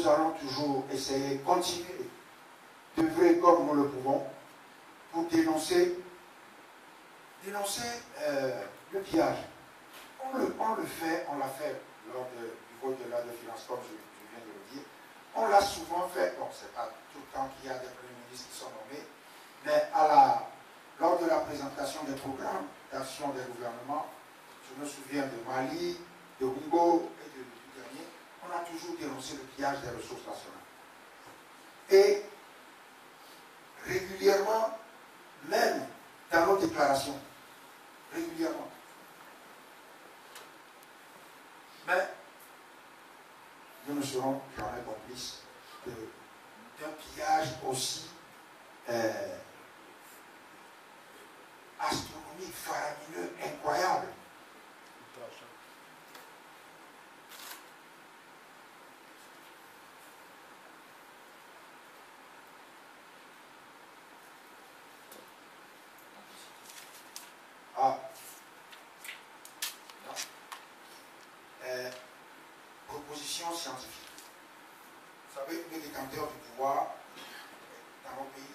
nous allons toujours essayer, continuer d'œuvrer comme nous le pouvons pour dénoncer le pillage. On l'a fait lors du vote de la loi de finances, comme je viens de le dire. On l'a souvent fait, bon, c'est pas tout le temps qu'il y a des premiers ministres qui sont nommés, mais lors de la présentation des programmes d'action des gouvernements, je me souviens de Mali, de Congo et du dernier, on a toujours dénoncé le pillage des ressources nationales. Et régulièrement, même dans nos déclarations, régulièrement. Mais nous ne serons jamais complices d'un pillage aussi astronomique, faramineux, incroyable. Proposition scientifique. Vous savez, les détenteurs du pouvoir dans nos pays,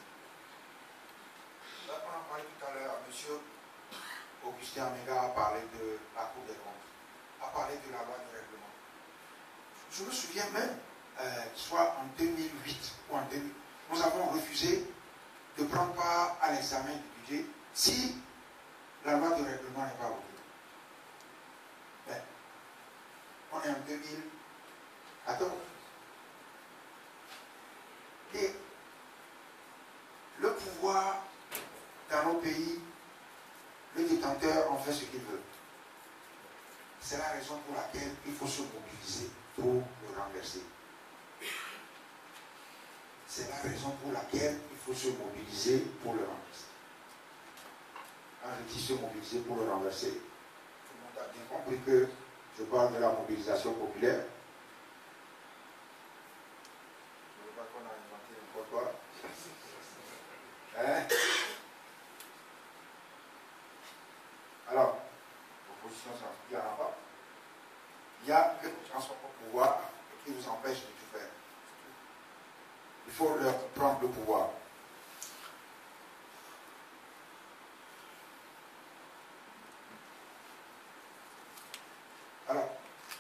on a parlé tout à l'heure, M. Augustin Amega a parlé de la Cour des comptes, a parlé de la loi de règlement. Je me souviens même, soit en 2008 ou en 2000, nous avons refusé de prendre part à l'examen du budget si la loi de règlement n'est pas votée. Ben, on est en 2014. Et le pouvoir dans nos pays, le détenteur en fait ce qu'il veut. C'est la raison pour laquelle il faut se mobiliser pour le renverser. C'est la raison pour laquelle il faut se mobiliser pour le renverser. Quand je dis se mobiliser pour le renverser, tout le monde a bien compris que je parle de la mobilisation populaire. Je ne veux pas qu'on a inventé n'importe quoi. Hein? Alors, l'opposition, il n'y en a pas. Il y a les gens au pouvoir qui vous empêchent de tout faire. Il faut leur prendre le pouvoir. Alors,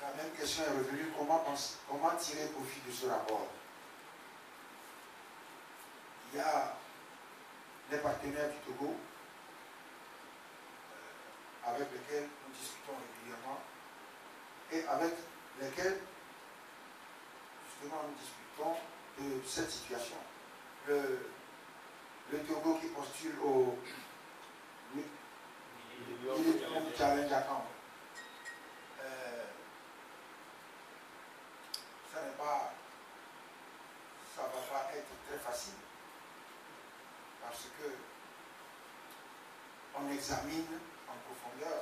la même question est revenue, comment tirer profit de ce rapport? Il y a les partenaires du Togo avec lesquels nous discutons régulièrement et avec lesquels justement nous discutons de cette situation. Le Togo qui postule au Challenge Account. Ça ne va pas être très facile parce que on examine en profondeur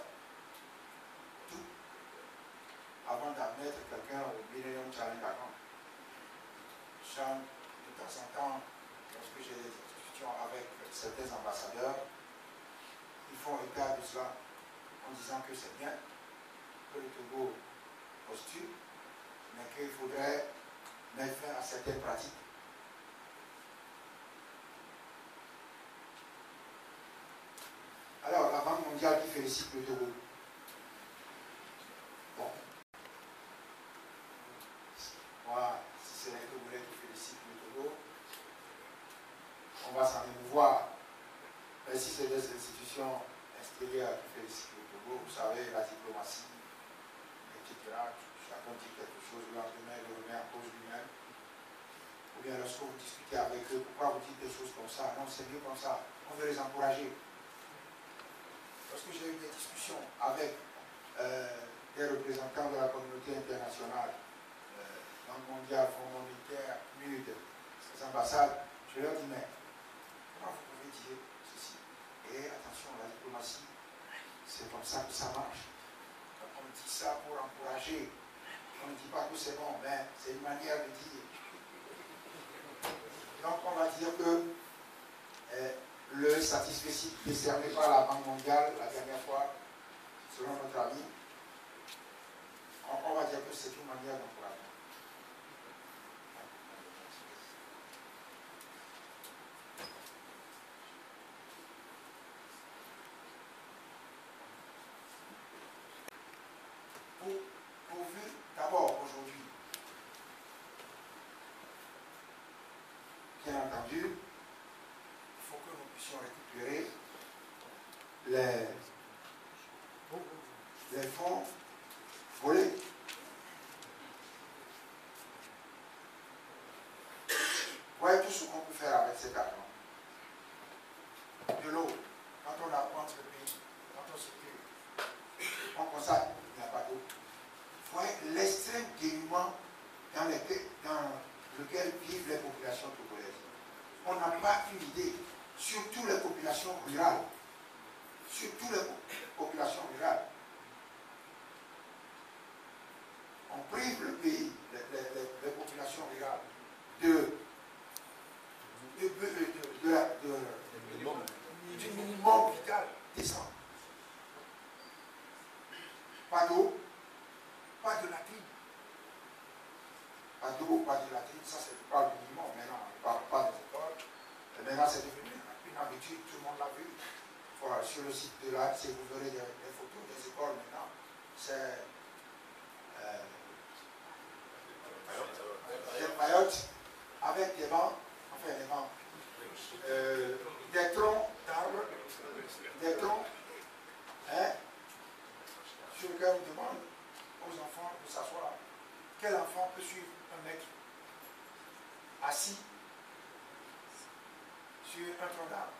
tout avant d'admettre quelqu'un au Millennium Challenge Account. De temps en temps, lorsque j'ai des discussions avec certains ambassadeurs, ils font état de cela en disant que c'est bien que le Togo postule, mais qu'il faudrait mettre fin à certaines pratiques. Alors, la Banque mondiale qui félicite le Togo. Bon. Moi, si c'est les Togolais qui félicitent le Togo, on va s'en émouvoir. Mais si c'est des institutions extérieures qui félicitent le Togo, vous savez, la diplomatie, etc., chacun dit quelque chose, le lendemain, le remet en cause lui-même. Ou bien lorsque vous discutez avec eux, pourquoi vous dites des choses comme ça? Non, c'est mieux comme ça. On veut les encourager. Lorsque j'ai eu des discussions avec des représentants de la communauté internationale, Banque mondiale, Fonds monétaire, MUD, ces ambassades, je leur dis, mais comment vous pouvez dire ceci? Et attention, la diplomatie, c'est comme ça que ça marche. On dit ça pour encourager. On ne dit pas que c'est bon, mais c'est une manière de dire. Donc on va dire que le satisfecit décerné par la Banque mondiale la dernière fois, selon notre avis, on va dire que c'est une manière d'encourager. les fonds volés. Voyez tout ce qu'on peut faire avec cet argent. De l'eau, quand on apprend ce pays, quand on se tue, on constate qu'il n'y a pas d'eau. Voyez l'extrême dénuement dans lequel vivent les populations togolaises. On n'a pas une idée, surtout les populations rurales. Surtout les populations rurales. On prive le pays, les populations rurales, du minimum vital décent. Pas d'eau, pas de latrine. Pas d'eau, pas de latrine, ça c'est pas le minimum. Maintenant, on ne parle pas des écoles. Et maintenant, c'est devenu une habitude, tout le monde l'a vu. Voilà, sur le site de l'ADC, vous verrez des photos des écoles maintenant. C'est des paillotes avec des bancs, enfin des bancs, des troncs d'arbres, des troncs, hein, sur lesquels on demande aux enfants de s'asseoir. Quel enfant peut suivre un maître assis sur un tronc d'arbre?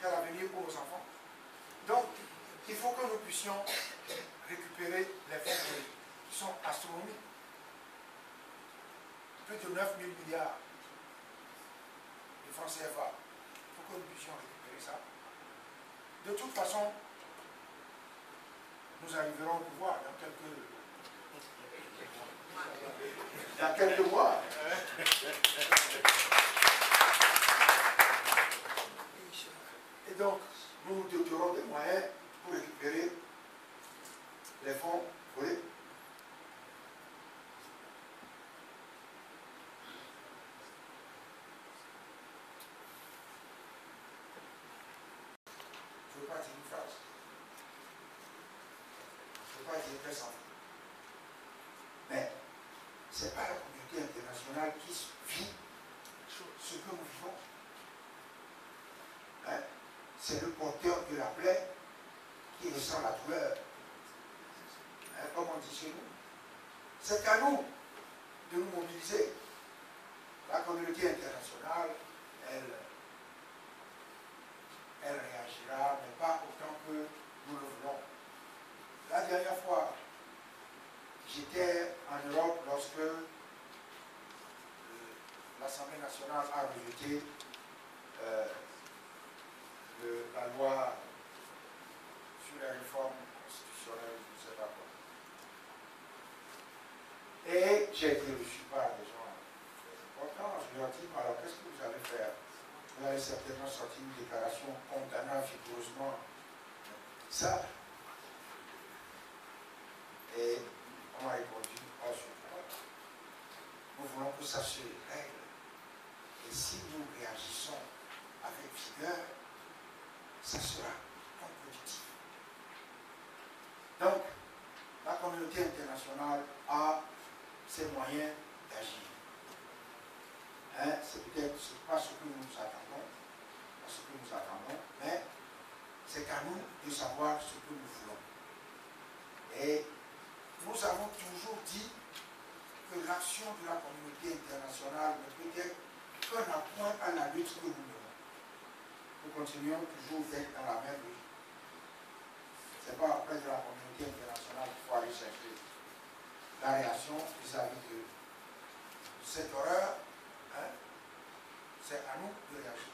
Quel avenir pour nos enfants? Donc, il faut que nous puissions récupérer les fonds qui sont astronomiques. Plus de 9 000 milliards de francs CFA. Il faut que nous puissions récupérer ça. De toute façon, nous arriverons au pouvoir dans quelques mois. Et donc, nous nous doterons des moyens pour récupérer les fonds volés. Je ne veux pas dire une phrase. Je ne veux pas dire très simple. Mais ce n'est pas la communauté internationale qui vit ce que nous vivons. Hein? C'est le porteur de la plaie qui ressent la douleur. Hein, comme on dit chez nous. C'est à nous de nous mobiliser. La communauté internationale, elle réagira, mais pas autant que nous le voulons. La dernière fois, j'étais en Europe lorsque l'Assemblée nationale a rejeté la loi sur les réformes constitutionnelles, je ne sais pas quoi. Et j'ai été reçu par des gens importants. Je leur ai dit, alors qu'est-ce que vous allez faire? Vous allez certainement sortir une déclaration condamnant vigoureusement ça. Et on m'a répondu, oh, nous voulons que ça se règle. Et si nous réagissons avec vigueur, ça sera contre-productif. Donc, la communauté internationale a ses moyens d'agir. Hein, c'est peut-être pas ce que nous attendons, mais c'est à nous de savoir ce que nous voulons. Et nous avons toujours dit que l'action de la communauté internationale ne peut être qu'un appoint à la lutte que nous menons. Nous continuons toujours d'être dans la même lutte. Ce n'est pas auprès de la communauté internationale qu'il faut aller chercher la réaction vis-à-vis de cette horreur. Hein? C'est à nous de réagir.